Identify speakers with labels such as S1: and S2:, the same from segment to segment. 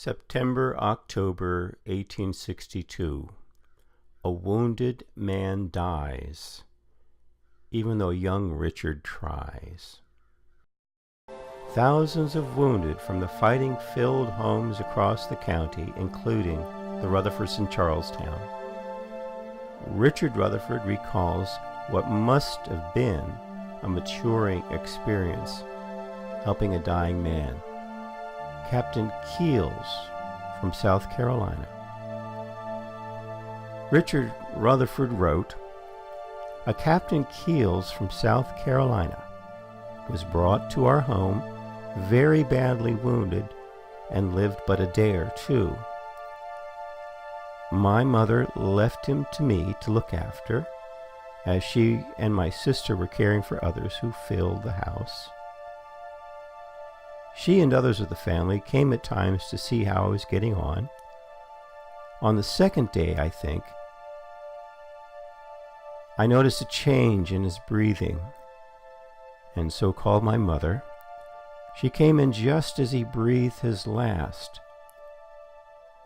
S1: September, October 1862. A wounded man dies, even though young Richard tries. Thousands of wounded from the fighting-filled homes across the county, including the Rutherfords in Charlestown. Richard Rutherford recalls what must have been a maturing experience helping a dying man. Captain Keels from South Carolina. Richard Rutherford wrote, "A Captain Keels from South Carolina was brought to our home very badly wounded and lived but a day or two. My mother left him to me to look after, as she and my sister were caring for others who filled the house. She and others of the family came at times to see how I was getting on. On the second day, I think, I noticed a change in his breathing, and so called my mother. She came in just as he breathed his last.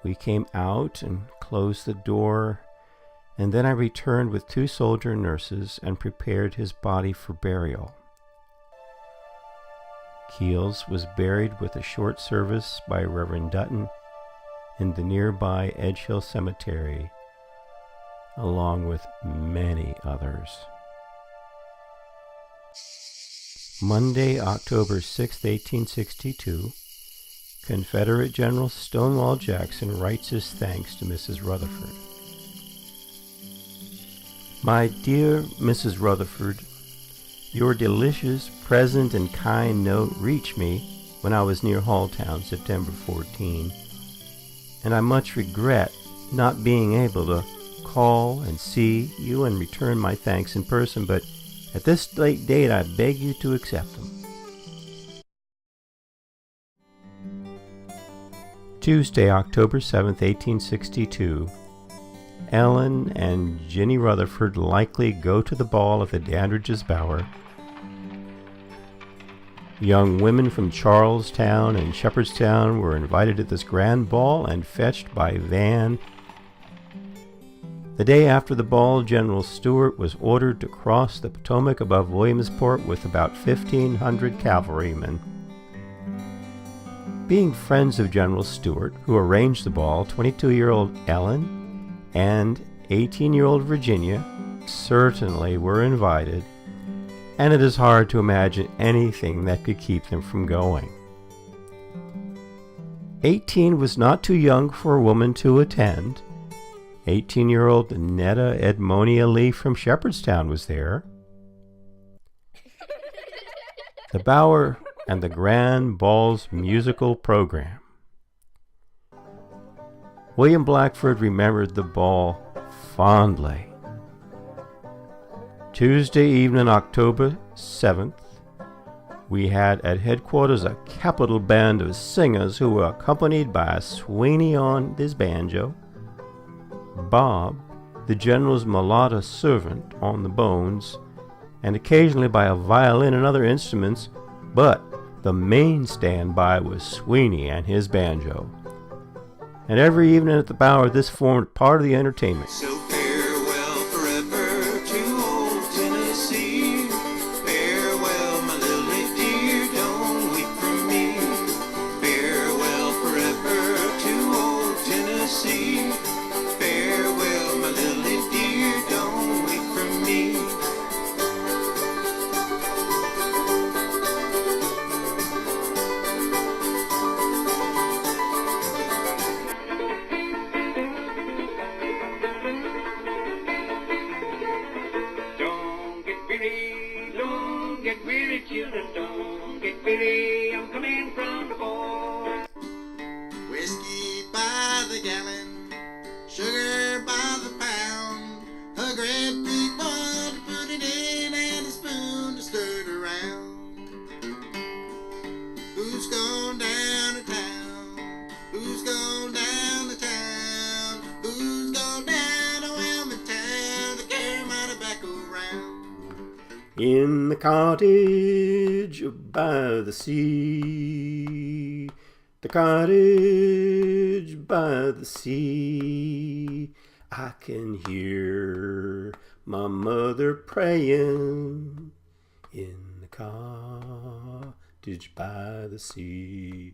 S1: We came out and closed the door, and then I returned with 2 soldier nurses and prepared his body for burial. Keels was buried with a short service by Reverend Dutton in the nearby Edge Hill Cemetery, along with many others." Monday, October 6, 1862, Confederate General Stonewall Jackson writes his thanks to Mrs. Rutherford. "My dear Mrs. Rutherford, your delicious, present, and kind note reached me when I was near Halltown, September 14, and I much regret not being able to call and see you and return my thanks in person, but at this late date I beg you to accept them." Tuesday, October 7th, 1862. Ellen and Jenny Rutherford likely go to the ball at the Dandridge's Bower. Young women from Charlestown and Shepherdstown were invited to this grand ball and fetched by van. The day after the ball, General Stuart was ordered to cross the Potomac above Williamsport with about 1,500 cavalrymen. Being friends of General Stuart, who arranged the ball, 22-year-old Ellen and 18-year-old Virginia certainly were invited, and it is hard to imagine anything that could keep them from going. 18 was not too young for a woman to attend. 18-year-old Netta Edmonia Lee from Shepherdstown was there. The Bower and the Grand Ball's musical program. William Blackford remembered the ball fondly. Tuesday evening, October 7th, we had at headquarters a capital band of singers who were accompanied by Sweeney on his banjo, Bob, the General's mulatto servant, on the bones, and occasionally by a violin and other instruments, but the main standby was Sweeney and his banjo. And every evening at the Bower, this formed part of the entertainment.
S2: So farewell forever to old Tennessee. Farewell, my Lilly Dear, don't weep for me. Farewell forever to old Tennessee. Farewell, my Lilly Dear, don't weep for me. Children, don't get weary, I'm coming from the boys.
S3: Whiskey by the gallon, sugar by the pound, a great big bowl to put it in and a spoon to stir it around. Who's gone down to town? Who's gone down to town? Who's gone down to Wilmington to carry my tobacco round?
S1: In the cottage by the sea, the cottage cottage by the sea. I can hear my mother praying in the cottage by the sea.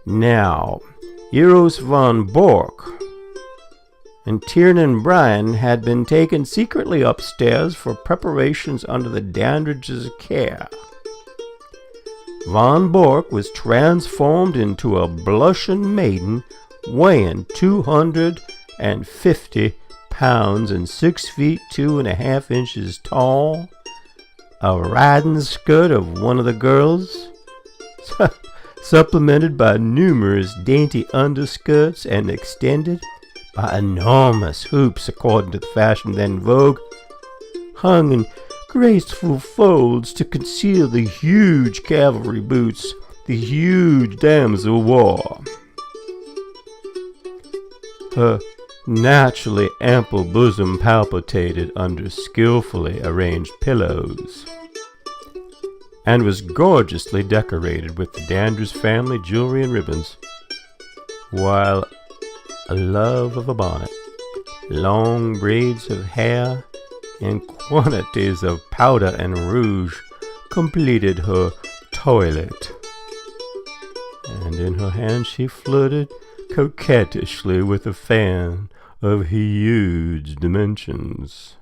S1: Now, Eros von Bork and Tiernan Bryan had been taken secretly upstairs for preparations under the Dandridge's care. Von Bork was transformed into a blushing maiden weighing 250 pounds and 6 feet 2.5 inches tall, a riding skirt of one of the girls, supplemented by numerous dainty underskirts and extended by enormous hoops according to the fashion then in vogue, hung in graceful folds to conceal the huge cavalry boots the huge damsel wore. Her naturally ample bosom palpitated under skillfully arranged pillows, and was gorgeously decorated with the Dandridge family jewelry and ribbons, while a love of a bonnet, long braids of hair, and quantities of powder and rouge completed her toilette, and in her hand she flirted coquettishly with a fan of huge dimensions.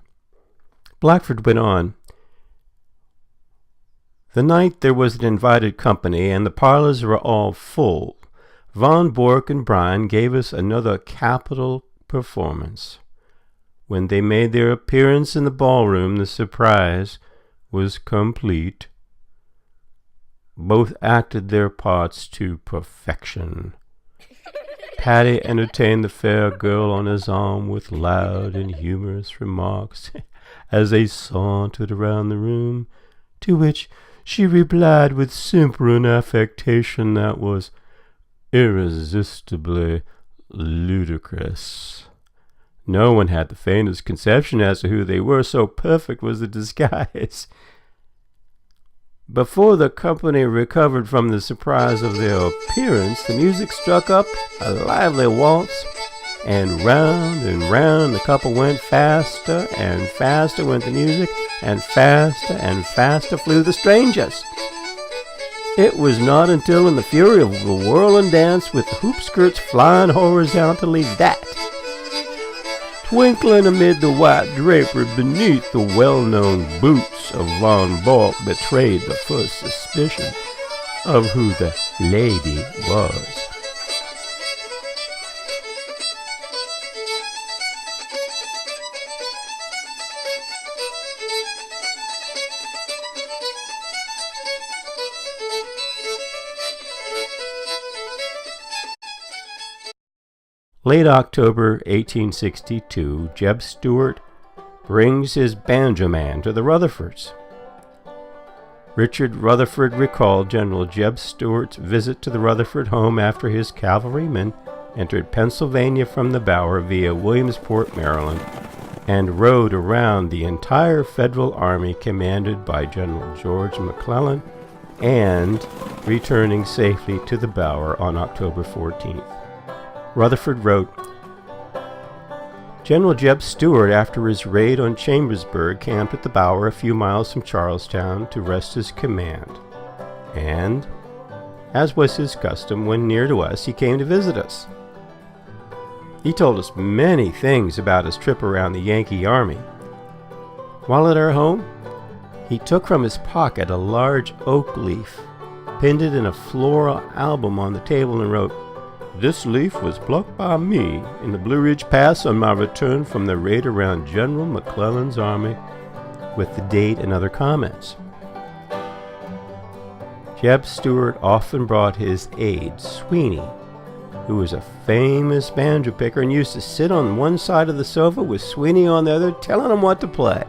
S1: Blackford went on. The night there was an invited company, and the parlors were all full. Von Bork and Bryan gave us another capital performance. When they made their appearance in the ballroom, the surprise was complete. Both acted their parts to perfection. Paddy entertained the fair girl on his arm with loud and humorous remarks as they sauntered around the room, to which she replied with simpering affectation that was irresistibly ludicrous. No one had the faintest conception as to who they were, so perfect was the disguise. Before the company recovered from the surprise of their appearance, the music struck up a lively waltz, and round the couple went. Faster and faster went the music, and faster flew the strangers. It was not until in the fury of the whirling dance with the hoop skirts flying horizontally that, twinkling amid the white drapery beneath the well-known boots of Von Bork, betrayed the first suspicion of who the lady was. Late October 1862, Jeb Stuart brings his banjo man to the Rutherfords. Richard Rutherford recalled General Jeb Stuart's visit to the Rutherford home after his cavalrymen entered Pennsylvania from the Bower via Williamsport, Maryland, and rode around the entire Federal Army commanded by General George McClellan, and returning safely to the Bower on October 14th. Rutherford wrote, General Jeb Stuart, after his raid on Chambersburg, camped at the Bower a few miles from Charlestown to rest his command, and, as was his custom when near to us, he came to visit us. He told us many things about his trip around the Yankee Army. While at our home, he took from his pocket a large oak leaf, pinned it in a floral album on the table, and wrote, This leaf was plucked by me in the Blue Ridge Pass on my return from the raid around General McClellan's army, with the date and other comments. Jeb Stuart often brought his aide, Sweeney, who was a famous banjo picker and used to sit on one side of the sofa with Sweeney on the other, telling him what to play.